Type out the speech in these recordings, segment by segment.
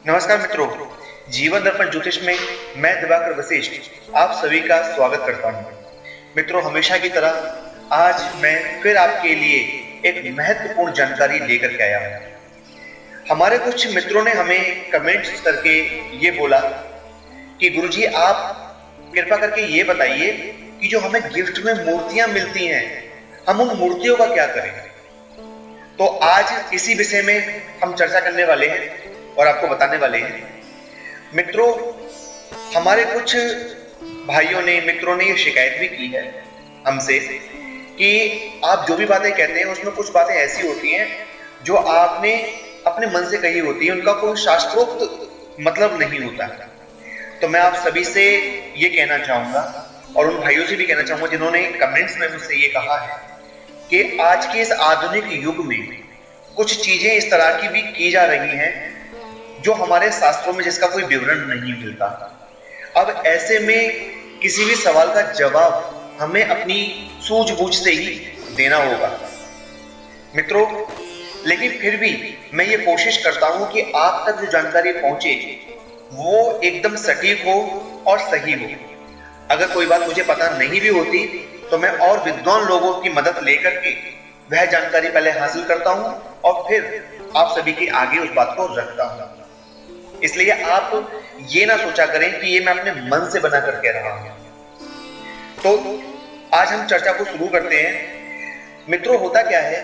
नमस्कार मित्रों, जीवन दर्पण ज्योतिष में मैं दिवाकर वशिष्ठ आप सभी का स्वागत करता हूं। मित्रों, हमेशा की तरह आज मैं फिर आपके लिए एक महत्वपूर्ण जानकारी लेकर के आया हूं। हमारे कुछ मित्रों ने हमें कमेंट्स करके ये बोला कि गुरुजी आप कृपा करके ये बताइए कि जो हमें गिफ्ट में मूर्तियां मिलती हैं, हम उन मूर्तियों का क्या करें। तो आज इसी विषय में हम चर्चा करने वाले हैं और आपको बताने वाले हैं। मित्रों, हमारे कुछ भाइयों ने, मित्रों ने ये शिकायत भी की है हमसे कि आप जो भी बातें कहते हैं उसमें कुछ बातें ऐसी होती हैं जो आपने अपने मन से कही होती है, उनका कोई शास्त्रोक्त मतलब नहीं होता। तो मैं आप सभी से ये कहना चाहूंगा और उन भाइयों से भी कहना चाहूंगा जिन्होंने कमेंट्स में मुझसे ये कहा है कि आज के इस आधुनिक युग में कुछ चीजें इस तरह की भी की जा रही हैं जो हमारे शास्त्रों में जिसका कोई विवरण नहीं मिलता। अब ऐसे में किसी भी सवाल का जवाब हमें अपनी सूझबूझ से ही देना होगा मित्रों। लेकिन फिर भी मैं ये कोशिश करता हूं कि आप तक जो जानकारी पहुंचे वो एकदम सटीक हो और सही हो। अगर कोई बात मुझे पता नहीं भी होती तो मैं और विद्वान लोगों की मदद लेकर के वह जानकारी पहले हासिल करता हूं और फिर आप सभी के आगे उस बात को रखता हूं। इसलिए आप ये ना सोचा करें कि ये मैं अपने मन से बना कर कह रहा हूं। तो आज हम चर्चा को शुरू करते हैं। मित्रों, होता क्या है,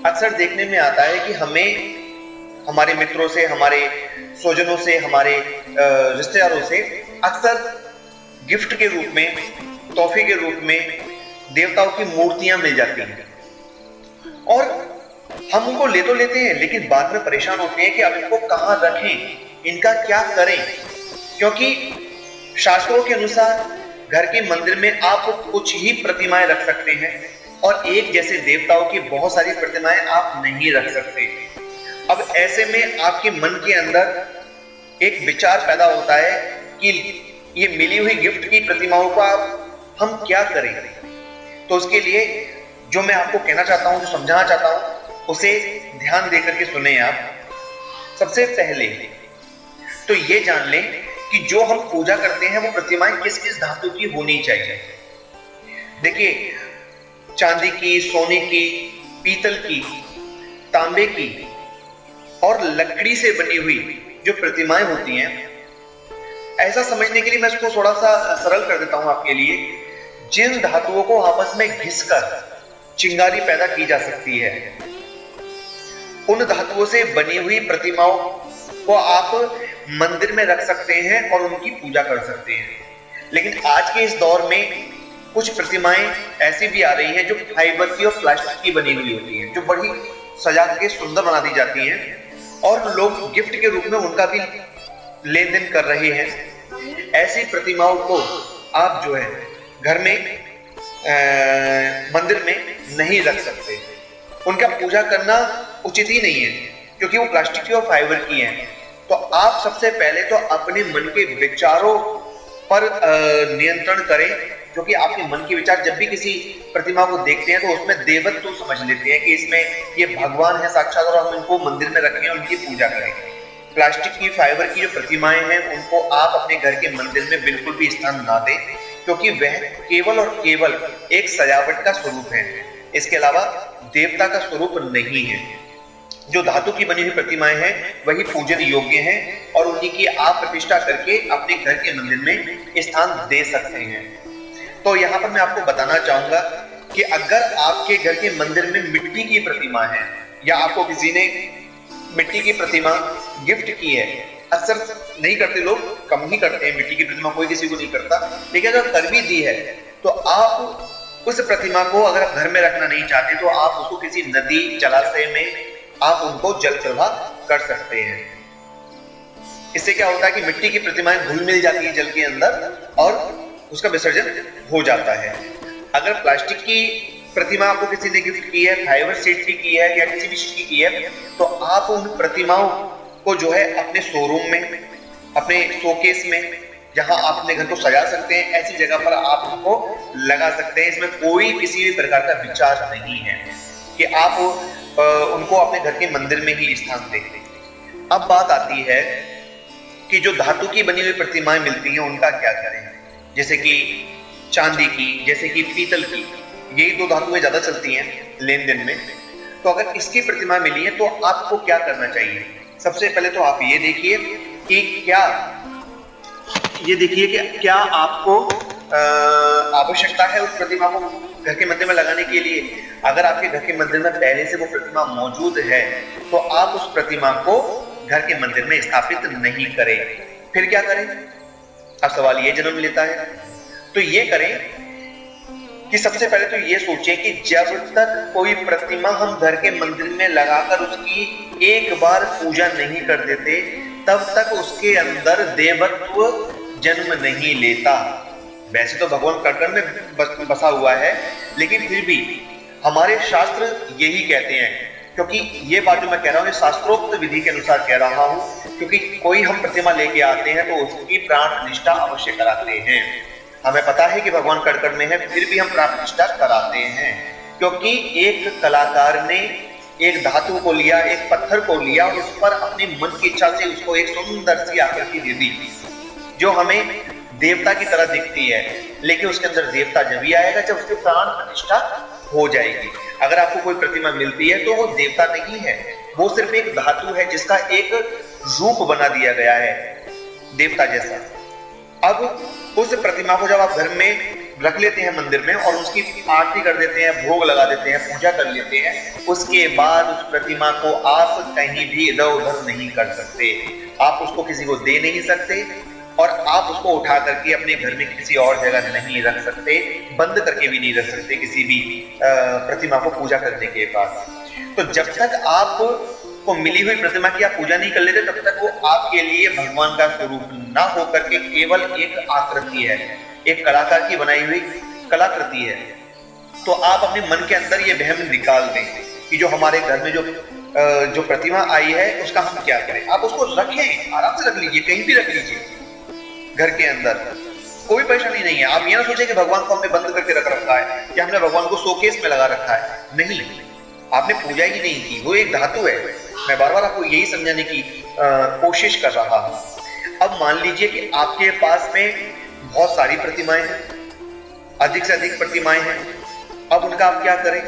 अक्सर देखने में आता है कि हमें हमारे मित्रों से, हमारे स्वजनों से, हमारे रिश्तेदारों से अक्सर गिफ्ट के रूप में, तोहफे के रूप में देवताओं की मूर्तियां मिल जाती हैं और हम उनको ले तो लेते हैं, लेकिन बाद में परेशान होते हैं कि अब इनको कहां रखें, इनका क्या करें। क्योंकि शास्त्रों के अनुसार घर के मंदिर में आप कुछ ही प्रतिमाएं रख सकते हैं और एक जैसे देवताओं की बहुत सारी प्रतिमाएं आप नहीं रख सकते। अब ऐसे में आपके मन के अंदर एक विचार पैदा होता है कि ये मिली हुई गिफ्ट की प्रतिमाओं का हम क्या करें। तो उसके लिए जो मैं आपको कहना चाहता हूं, जो समझाना चाहता हूं, उसे ध्यान देकर के सुने आप। सबसे पहले तो ये जान लें कि जो हम पूजा करते हैं वो प्रतिमाएं किस किस धातु की होनी चाहिए। देखिए, चांदी की, सोने की, पीतल की, तांबे की और लकड़ी से बनी हुई जो प्रतिमाएं होती हैं, ऐसा समझने के लिए मैं इसको थोड़ा सा सरल कर देता हूं आपके लिए। जिन धातुओं को आपस में घिसकर चिंगारी पैदा की जा सकती है, उन धातुओं से बनी हुई प्रतिमाओं को आप मंदिर में रख सकते हैं और उनकी पूजा कर सकते हैं। लेकिन आज के इस दौर में कुछ प्रतिमाएं ऐसी भी आ रही हैं जो फाइबर की और प्लास्टिक की बनी हुई होती हैं, जो बड़ी सजा के सुंदर बना दी जाती हैं और लोग गिफ्ट के रूप में उनका भी लेन देन कर रहे हैं। ऐसी प्रतिमाओं को आप जो है घर में, मंदिर में नहीं रख सकते। उनका पूजा करना उचित ही नहीं है क्योंकि वो प्लास्टिक की और फाइबर की हैं। तो आप सबसे पहले तो अपने मन के विचारों पर नियंत्रण करें, क्योंकि आपके मन के विचार जब भी किसी प्रतिमा को देखते हैं तो उसमें देवत्व तो समझ लेते हैं कि इसमें ये भगवान है साक्षात और हम इनको मंदिर में रखें और उनकी पूजा करें। प्लास्टिक की, फाइबर की जो प्रतिमाएं हैं उनको आप अपने घर के मंदिर में बिल्कुल भी स्थान ना दें, क्योंकि वह केवल और केवल एक सजावट का स्वरूप है, इसके अलावा देवता का स्वरूप नहीं है। जो धातु की बनी हुई प्रतिमाएं हैं वही पूजन योग्य हैं और उन्हीं की आप प्रतिष्ठा करके अपने घर के मंदिर में स्थान दे सकते हैं। तो यहाँ पर मैं आपको बताना चाहूंगा कि अगर आपके घर के मंदिर में मिट्टी की प्रतिमा है या आपको किसी ने मिट्टी की प्रतिमा गिफ्ट की है, अक्सर नहीं करते लोग, कम ही करते हैं मिट्टी की प्रतिमा, कोई किसी को नहीं करता, लेकिन अगर कर भी दी है तो आप उस प्रतिमा को अगर आप घर में रखना नहीं चाहते तो आप उसको किसी नदी, जलाशय में आप उनको जल प्रवाह कर सकते हैं। इससे क्या होता है कि मिट्टी की प्रतिमाएं घुल मिल जाती है जल के अंदर और उसका विसर्जन हो जाता है। अगर प्लास्टिक की प्रतिमा आपको किसी ने गिफ्ट की है, फाइबर सीट की है या किसी भी चीज की है, तो आप उन प्रतिमाओं को जो है अपने शोरूम में, अपने शोकेस में, जहां आप अपने घर को सजा सकते हैं, ऐसी जगह पर आप उनको लगा सकते हैं। इसमें कोई किसी भी प्रकार का विचार नहीं है कि आप उनको अपने घर के मंदिर में ही स्थान दें। अब बात आती है कि जो धातु की बनी हुई प्रतिमाएं मिलती हैं उनका क्या करें, जैसे कि चांदी की, जैसे कि पीतल की, यही दो धातुएं ज्यादा चलती हैं लेन देन में। तो अगर इसकी प्रतिमा मिली है तो आपको क्या करना चाहिए? सबसे पहले तो आप ये देखिए कि क्या आपको आवश्यकता है उस प्रतिमा को घर के मंदिर में लगाने के लिए। अगर आपके घर के मंदिर में पहले से वो प्रतिमा मौजूद है तो आप उस प्रतिमा को घर के मंदिर में स्थापित नहीं करें। फिर क्या करें? अब सवाल ये जन्म लेता है। तो ये करें कि सबसे पहले तो ये सोचें कि जब तक कोई प्रतिमा हम घर के मंदिर में लगाकर उसकी एक बार पूजा नहीं कर देते तब तक उसके अंदर देवत्व जन्म नहीं लेता। वैसे तो भगवान कण में बसा हुआ है, लेकिन फिर भी हमारे शास्त्र यही कहते हैं, क्योंकि ये बात जो मैं कह रहा हूँ शास्त्रोक्त विधि के अनुसार कह रहा हूँ, क्योंकि कोई हम प्रतिमा लेके आते हैं तो उसकी प्राण प्रतिष्ठा अवश्य कराते हैं। हमें पता है कि भगवान कण में है, फिर भी हम प्राण प्रतिष्ठा कराते हैं, क्योंकि एक कलाकार ने एक धातु को लिया, एक पत्थर को लिया, उस पर अपनी मन की इच्छा से उसको एक सुंदर सी आकृति दे दी जो हमें देवता की तरह दिखती है, लेकिन उसके अंदर देवता जब ही आएगा जब उसकी प्राण प्रतिष्ठा हो जाएगी। अगर आपको कोई प्रतिमा मिलती है तो वो देवता नहीं है, वो सिर्फ एक धातु है जिसका एक रूप बना दिया गया है देवता जैसा। अब उस प्रतिमा को जब आप घर में रख लेते हैं मंदिर में और उसकी आरती कर देते हैं, भोग लगा देते हैं, पूजा कर लेते हैं, उसके बाद उस प्रतिमा को आप कहीं भी इधर उधर नहीं कर सकते, आप उसको किसी को दे नहीं सकते और आप उसको उठा करके अपने घर में किसी और जगह नहीं रख सकते, बंद करके भी नहीं रख सकते किसी भी प्रतिमा को पूजा करने के बाद। तो जब तक आपको मिली हुई प्रतिमा की आप पूजा नहीं कर लेते तब तक वो आपके लिए भगवान का स्वरूप ना होकर के केवल एक आकृति है, एक कलाकार की बनाई हुई कलाकृति है। तो आप अपने मन के अंदर ये वहम निकाल दें कि जो हमारे घर में जो प्रतिमा आई है उसका हम क्या करें। आप उसको रखें, आराम से रख लीजिए, कहीं भी रख लीजिए, घर के अंदर कोई परेशानी नहीं है। आप ये ना सोचें कि भगवान को हमने बंद करके रख रखा है या हमने भगवान को शोकेस में लगा रखा है, नहीं, आपने पूजा ही नहीं की, वो एक धातु है। मैं बार बार आपको यही समझाने की कोशिश कर रहा हूं। अब मान लीजिए कि आपके पास में बहुत सारी प्रतिमाएं हैं, अधिक से अधिक प्रतिमाएं हैं, अब उनका आप क्या करें?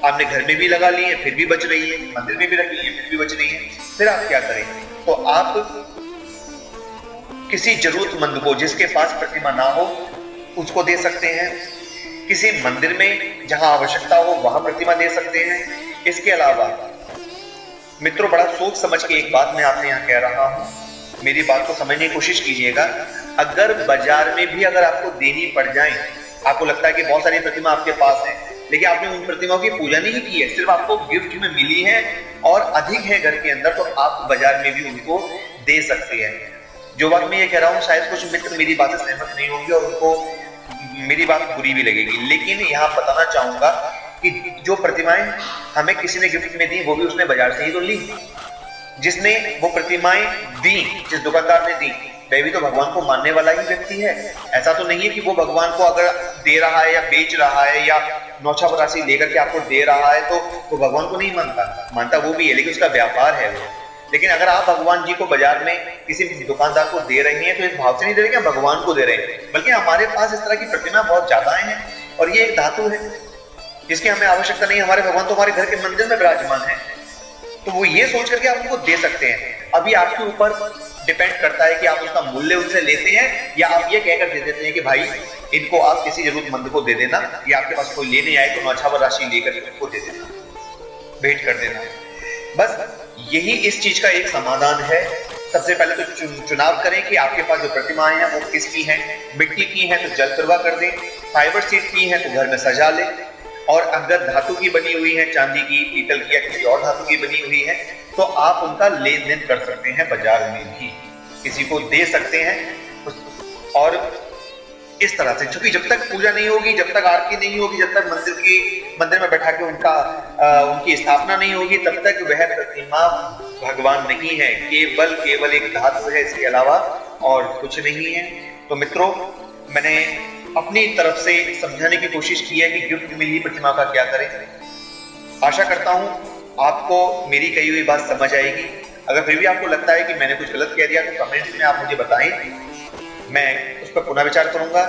आपने घर में भी लगा ली है फिर भी बच रही है, मंदिर में भी रख ली है फिर भी बच रही है, फिर आप क्या करें? तो आप किसी जरूरतमंद को जिसके पास प्रतिमा ना हो उसको दे सकते हैं, किसी मंदिर में जहां आवश्यकता हो वहां प्रतिमा दे सकते हैं। इसके अलावा मित्रों, बड़ा सोच समझ के एक बात मैं आपसे यहाँ कह रहा हूं, मेरी बात को समझने की कोशिश कीजिएगा। अगर बाजार में भी अगर आपको देनी पड़ जाए, आपको लगता है कि बहुत सारी प्रतिमा आपके पास है लेकिन आपने उन प्रतिमाओं की पूजा नहीं की है, सिर्फ आपको गिफ्ट में मिली है और अधिक है घर के अंदर, तो आप बाजार में भी उनको दे सकते हैं। जो बात मैं ये कह रहा हूँ शायद कुछ मित्र मेरी बात से सहमत नहीं होंगे और उनको मेरी बात बुरी भी लगेगी, लेकिन यहाँ बताना चाहूंगा कि जो प्रतिमाएं हमें किसी ने गिफ्ट में दी वो भी उसने बाजार से ही तो ली। जिसने वो प्रतिमाएं दी, जिस दुकानदार ने दी, वह भी तो भगवान को मानने वाला ही व्यक्ति है। ऐसा तो नहीं है कि वो भगवान को अगर दे रहा है या बेच रहा है या नौछावर राशि लेकर के आपको दे रहा है तो वो भगवान को नहीं मानता वो भी है, लेकिन उसका व्यापार है वो। लेकिन अगर आप भगवान जी को बाजार में किसी दुकानदार को दे रही हैं तो इस भाव से नहीं दे रहे कि हम भगवान को दे रहे हैं, बल्कि हमारे पास इस तरह की प्रतिमा बहुत ज्यादा है और ये एक धातु है जिसकी हमें आवश्यकता नहीं है। हमारे भगवान तो हमारे घर के मंदिर में विराजमान है, तो वो ये सोच करके आप उनको दे सकते हैं। अभी आपके ऊपर डिपेंड करता है कि आप उसका मूल्य उनसे लेते हैं या आप ये कहकर दे देते हैं कि भाई इनको आप किसी जरूरतमंद को दे देना, या आपके पास कोई लेने आए तो नौछावर राशि लेकर के उनको दे देना, भेंट कर देना। बस यही इस चीज का एक समाधान है। सबसे पहले तो चुनाव करें कि आपके पास जो प्रतिमाएं हैं वो किसकी हैं। मिट्टी की हैं तो जल प्रवाह कर दें, फाइबर सीट की हैं तो घर में सजा लें, और अगर धातु की बनी हुई है, चांदी की, पीतल की या किसी और धातु की बनी हुई है, तो आप उनका लेन देन कर सकते हैं, बाजार में भी किसी को दे सकते हैं। और इस तरह से, क्योंकि जब तक पूजा नहीं होगी, जब तक आरती नहीं होगी, जब तक मंदिर में बैठा के उनकी स्थापना नहीं होगी, तब तक वह प्रतिमा भगवान नहीं है, केवल एक धातु है, इसके अलावा और कुछ नहीं है। तो मित्रों, मैंने अपनी तरफ से समझाने की कोशिश की है कि गिफ्ट मिली प्रतिमा का क्या करें। आशा करता हूं आपको मेरी कही हुई बात समझ आएगी। अगर फिर भी आपको लगता है कि मैंने कुछ गलत कह दिया तो कमेंट्स में आप मुझे बताएं, मैं उस पर पुनः विचार करूंगा।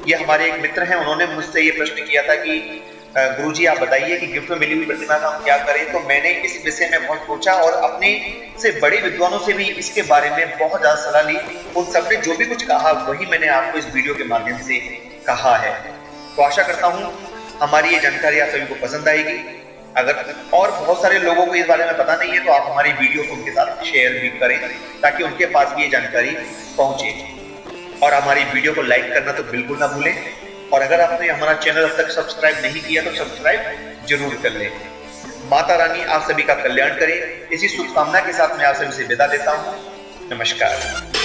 ये हमारे एक मित्र हैं, उन्होंने मुझसे ये प्रश्न किया था कि गुरुजी आप बताइए कि गिफ्ट में मिली हुई प्रतिमा का हम क्या करें। तो मैंने इस विषय में बहुत सोचा और अपने से बड़े विद्वानों से भी इसके बारे में बहुत ज्यादा सलाह ली। उन सबने जो भी कुछ कहा वही मैंने आपको इस वीडियो के माध्यम से कहा है। तो आशा करता हूँ हमारी ये जानकारी आप सभी को पसंद आएगी। अगर और बहुत सारे लोगों को इस बारे में पता नहीं है तो आप हमारी वीडियो को उनके साथ शेयर भी करें ताकि उनके पास भी ये जानकारी पहुंचे। और हमारी वीडियो को लाइक करना तो बिल्कुल ना भूलें। और अगर आपने हमारा चैनल अब तक सब्सक्राइब नहीं किया तो सब्सक्राइब जरूर कर लें। माता रानी आप सभी का कल्याण करे। इसी शुभकामना के साथ मैं आप सभी से विदा लेता हूँ। नमस्कार।